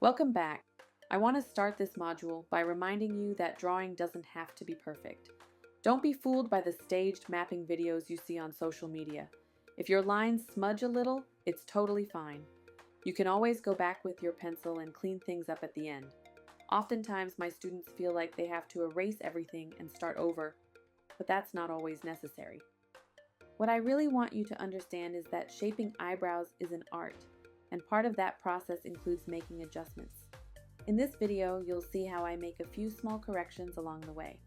Welcome back. I want to start this module by reminding you that drawing doesn't have to be perfect. Don't be fooled by the staged mapping videos you see on social media. If your lines smudge a little, it's totally fine. You can always go back with your pencil and clean things up at the end. Oftentimes, my students feel like they have to erase everything and start over, but that's not always necessary. What I really want you to understand is that shaping eyebrows is an art, and part of that process includes making adjustments. In this video, you'll see how I make a few small corrections along the way.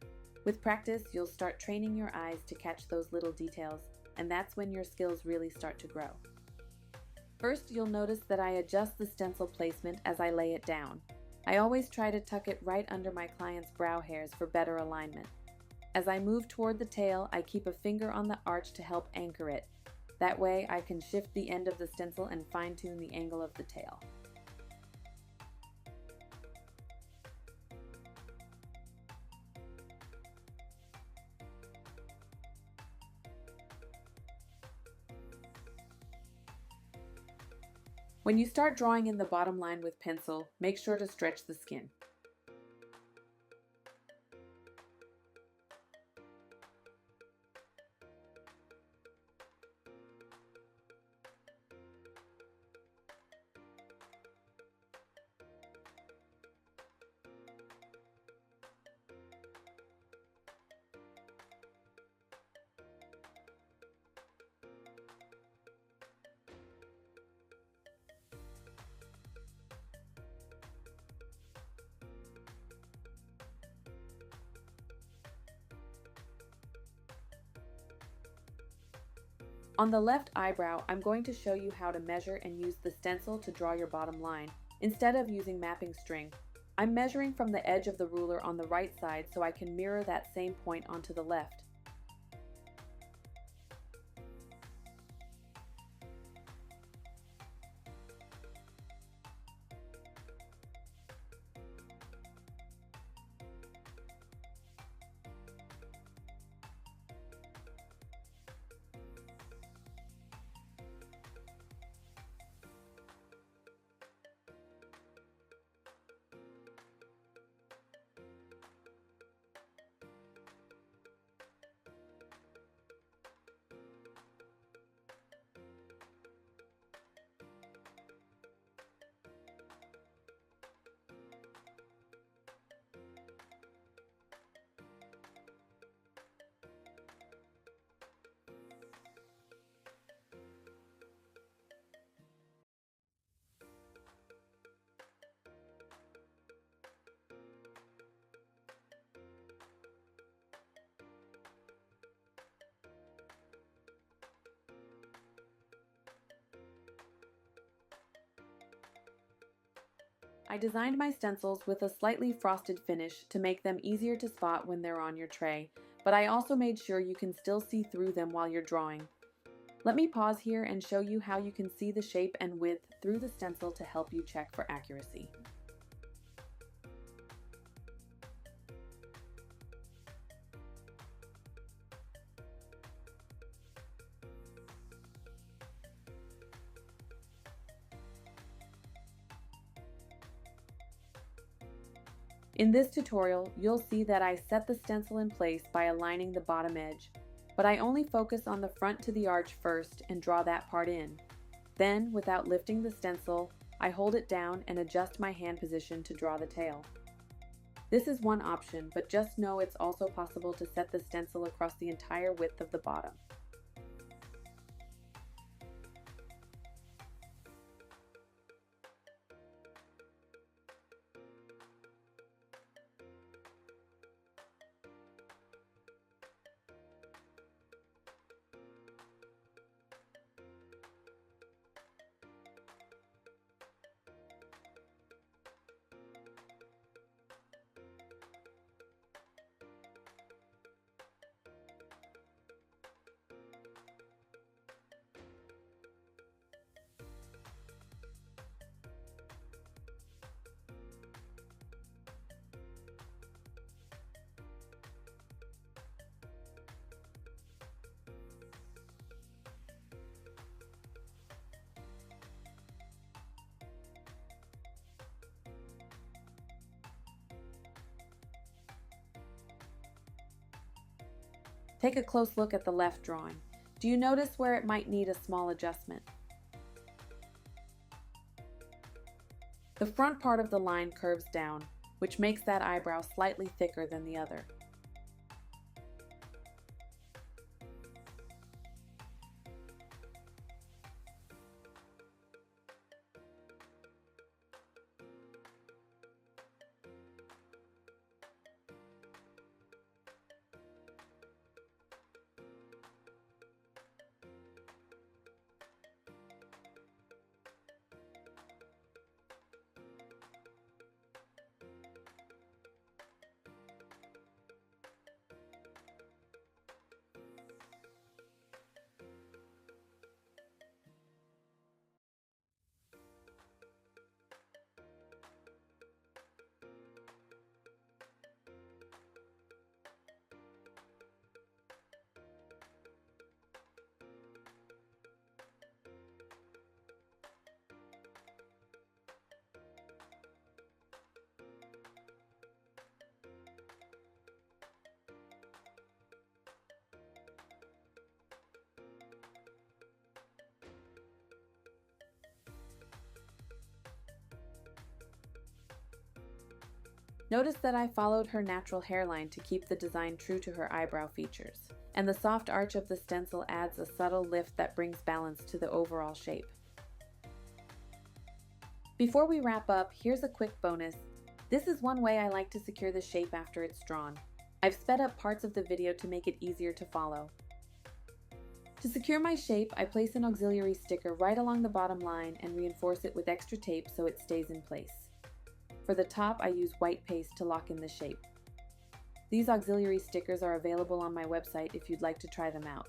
With practice, you'll start training your eyes to catch those little details, and that's when your skills really start to grow. First, you'll notice that I adjust the stencil placement as I lay it down. I always try to tuck it right under my client's brow hairs for better alignment. As I move toward the tail, I keep a finger on the arch to help anchor it. That way, I can shift the end of the stencil and fine-tune the angle of the tail. When you start drawing in the bottom line with pencil, make sure to stretch the skin. On the left eyebrow, I'm going to show you how to measure and use the stencil to draw your bottom line, instead of using mapping string. I'm measuring from the edge of the ruler on the right side so I can mirror that same point onto the left. I designed my stencils with a slightly frosted finish to make them easier to spot when they're on your tray, but I also made sure you can still see through them while you're drawing. Let me pause here and show you how you can see the shape and width through the stencil to help you check for accuracy. In this tutorial, you'll see that I set the stencil in place by aligning the bottom edge, but I only focus on the front to the arch first and draw that part in. Then, without lifting the stencil, I hold it down and adjust my hand position to draw the tail. This is one option, but just know it's also possible to set the stencil across the entire width of the bottom. Take a close look at the left drawing. Do you notice where it might need a small adjustment? The front part of the line curves down, which makes that eyebrow slightly thicker than the other. Notice that I followed her natural hairline to keep the design true to her eyebrow features, and the soft arch of the stencil adds a subtle lift that brings balance to the overall shape. Before we wrap up, here's a quick bonus. This is one way I like to secure the shape after it's drawn. I've sped up parts of the video to make it easier to follow. To secure my shape, I place an auxiliary sticker right along the bottom line and reinforce it with extra tape so it stays in place. For the top, I use white paste to lock in the shape. These auxiliary stickers are available on my website if you'd like to try them out.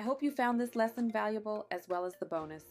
I hope you found this lesson valuable as well as the bonus.